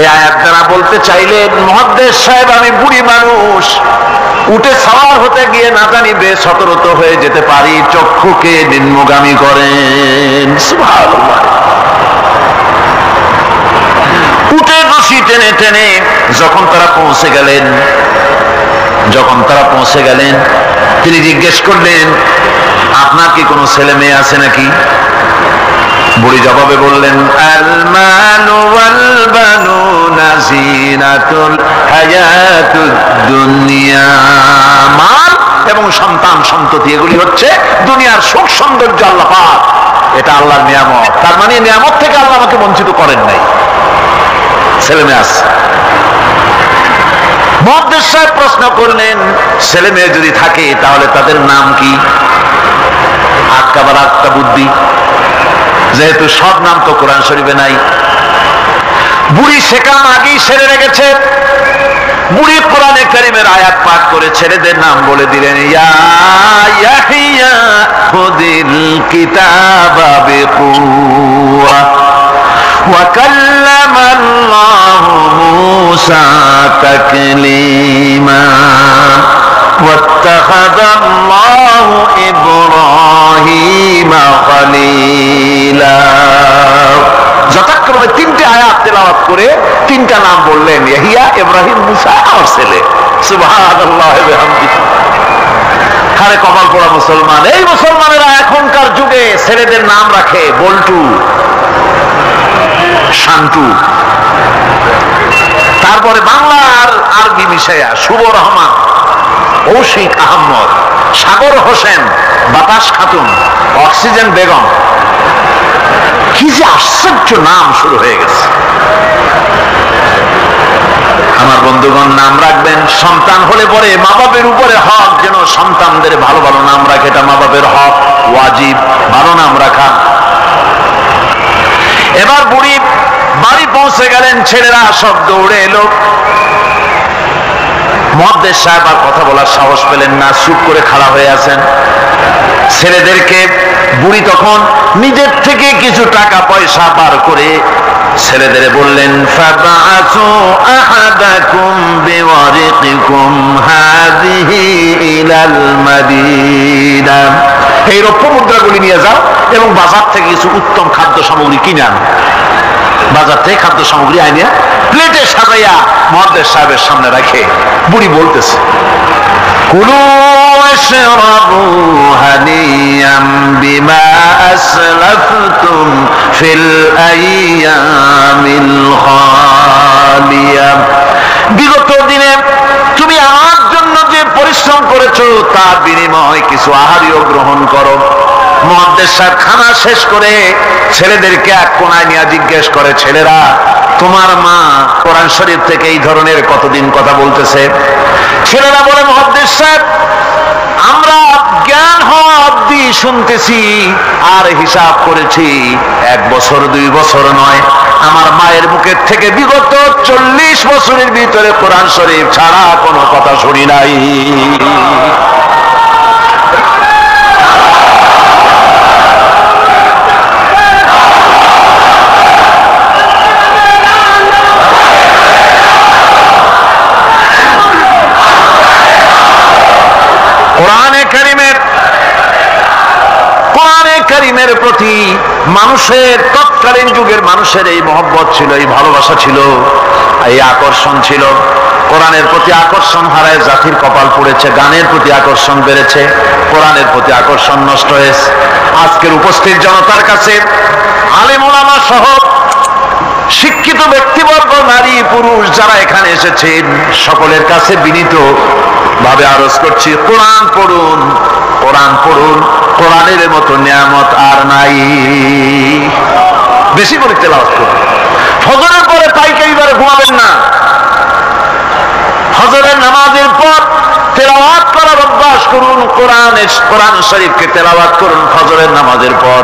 এই আয়াত দ্বারা বলতে চাইলেন মুহাদ্দিস সাহেব আমি বুড়ি মানুষ, উঠে সওয়ার হতে গিয়ে না জানি বেসতর্ক হয়ে যেতে পারি, চক্ষুকে নিম্নগামী করেন। সুবহানাল্লাহ। উটের রশি টেনে টেনে যখন তারা পৌঁছে গেলেন তিনি জিজ্ঞেস করলেন আপনার কি কোনো ছেলে মেয়ে আছে নাকি? বুড়ি জবাবে বললেন আল মালু ওয়াল বানুনা জিনাতুল হায়াতুদ দুনিয়া। মাল এবং সন্তান সন্ততি এগুলি হচ্ছে দুনিয়ার সুখ সৌন্দর্য আল্লাহ পাক, এটা আল্লাহর নিয়ামত। তার মানে নিয়ামত থেকে আল্লাহ আমাকে বঞ্চিত করেন নাই, ছেলে মেয়ে আছে। মুহাদ্দিস সাহেব প্রশ্ন করলেন ছেলে মেয়ে যদি থাকে তাহলে তাদের নাম কি? আটকা বুদ্ধি, যেহেতু সব নাম তো কোরআন শরীফে নাই। বুড়ি সেকাম আগেই সেরে রেখেছে। বুড়ি কোরআনে কারীমের আয়াত পাঠ করে ছেলেদের নাম বলে দিলেন ইয়া ইয়াহিয়া খুদিল কিতাবা বিকুওয়া ওয়া কাল্লামাল্লাহু মূসা তাকলীমা ওয়াত্তাখাযাল্লাহু ইব্রাহিমা খলীলা। যথাক্রমে তিনটে আয়াত তেলাওয়াত করে তিনটা নাম বললেন ইয়াহিয়া, ইব্রাহিম, মূসা আর ছেলে। সুবহানাল্লাহ ওয়া বিহামদিহি। আরে কপাল পোড়া মুসলমান, এই মুসলমানেরা এখনকার যুগে ছেলেদের নাম রাখে বল্টু, শান্টু, তারপরে বাংলা আর আরবি মিশাইয়া শুভ রহমান, কৌশিক আহমদ, সাগর হোসেন, বাতাস খাতুন, অক্সিজেন বেগম, কি যে আশ্চর্য নাম শুরু হয়ে গেছে। আমার বন্ধুগণ, নাম রাখবেন, সন্তান হলে পরে মা বাপের উপরে হক যেন সন্তানদের ভালো ভালো নাম রাখে, এটা মা বাপের হক, ওয়াজিব ভালো নাম রাখা। এবার বুড়ি বাড়ি পৌঁছে গেলেন, ছেলেরা সব দৌড়ে এলো। মুহাদ্দিস সাহেব আর কথা বলার সাহস পেলেন না, চুপ করে খাড়া হয়ে আছেন। ছেলেদেরকে বুড়ি তখন নিজের থেকে কিছু টাকা পয়সা বার করে ছেলেদের বললেন, ফাবাআসু আহাদাকুম বিওয়ারিকিকুম হাযিহি ইলাল মাদিনা, এই রৌপ্য মুদ্রাগুলি নিয়ে যাও এবং বাজার থেকে কিছু উত্তম খাদ্য সামগ্রী কিনে আনো। বাজার থেকে খাদ্য সামগ্রী আনিয়া প্লেটে সাজাইয়া মুহাদ্দিস সাহেবের সামনে রাখে বুড়ি বলতেছে, কুলু ওয়াশরাবু হানিয়াম বিমা আসলাফতুম ফিল আইয়ামিল খালিয়া, বিগত দিনে তুমি আমার জন্য যে পরিশ্রম করেছো তার বিনিময়ে কিছু আহারীয় গ্রহণ করো। মুহাদ্দিস সাহেব খানা শেষ করে ছেলেদেরকে এক কোনায় নিয়ে জিজ্ঞেস করে, ছেলেরা তোমার মা কোরআন শরীফ থেকে এই ধরনের কতদিন কথা বলতেছে? ছেলেরা বলে, মুহাদ্দিস সাহেব আমরা জ্ঞান হওয়া অবধি শুনতেছি আর হিসাব করেছি 1 বছর 2 বছর নয়, আমার মায়ের মুখের থেকে বিগত 40 বছরের ভিতরে কোরআন শরীফ ছাড়া কোনো কথা শুনি নাই। কোরআনে কারীমের প্রতি মানুষের, তৎকালীন যুগের মানুষের এই মহব্বত ছিল, এই ভালোবাসা ছিল, এই আকর্ষণ ছিল। কোরআনের প্রতি আকর্ষণ হারায় জাতির কপাল পড়েছে, গানের প্রতি আকর্ষণ বেড়েছে, কোরআনের প্রতি আকর্ষণ নষ্ট হয়েছে। আজকের উপস্থিত জনতার কাছে আলেম ওলামা সহ শিক্ষিত ব্যক্তিবর্গ, নারী পুরুষ যারা এখানে এসেছেন, সকলের কাছে বিনীত ভাবে আরজ করছি, কোরআন পড়ুন, কোরআন পড়ুন। কোরআনের মতো নিয়ামত আর নাই। বেশি করে তেলাওয়াত করুন। ফজরের পরে পাইকারিবারে ঘুমাবেন না। ফজরের নামাজের পর তেলাওয়াত করার অভ্যাস করুন। কোরআন শরীফকে তেলাওয়াত করুন ফজরের নামাজের পর।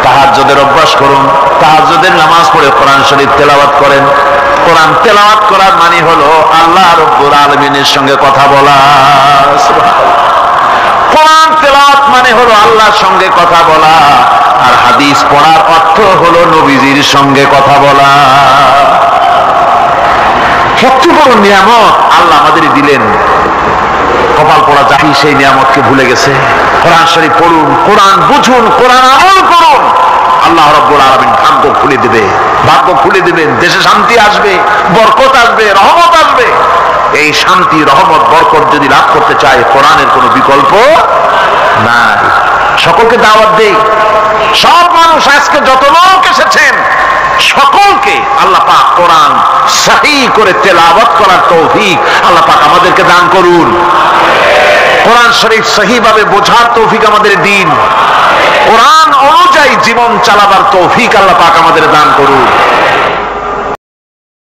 তাহাজ্জুদের অভ্যাস করুন, তাহাজ্জুদের নামাজ পড়ে কোরআন শরীফ তেলাওয়াত করেন। কোরআন তেলাওয়াত করার মানে হলো আল্লাহ রাব্বুল আলামিনের সঙ্গে কথা বলা। কোরআন তেলাওয়াত মানে হলো আল্লাহর সঙ্গে কথা বলা, আর হাদিস পড়ার অর্থ হলো নবীজির সঙ্গে কথা বলা। সবচেয়ে বড় নিয়ামত আল্লাহ আমাদের দিলেন। কপাল পড়া জাতি সেই নিয়ামতকে ভুলে গেছে। কোরআন শরীফ পড়ুন, কোরআন বুঝুন, কোরআন আমল করুন। আল্লাহ রাব্বুল আলামিন ভাগ্য খুলে দেবে, ভাগ্য খুলে দেবেন। দেশে শান্তি আসবে, বরকত আসবে, রহমত আসবে। এই শান্তি, রহমত, বরকত যদি লাভ করতে চায়, কোরআনের কোনো বিকল্প নাই। সকলকে দাওয়াত দেই, সব মানুষ আজকে যত লোক এসেছেন সকলকে আল্লাহ পাক কোরআন সহি করে তেলাওয়াত করার তৌফিক আল্লাহ পাক আমাদেরকে দান করুন। কোরআন শরীফ সহিভাবে বোঝার তৌফিক আমাদের দিন। কোরআন অনুযায়ী জীবন চালাবার তৌফিক আল্লাহ পাক আমাদের দান করুন।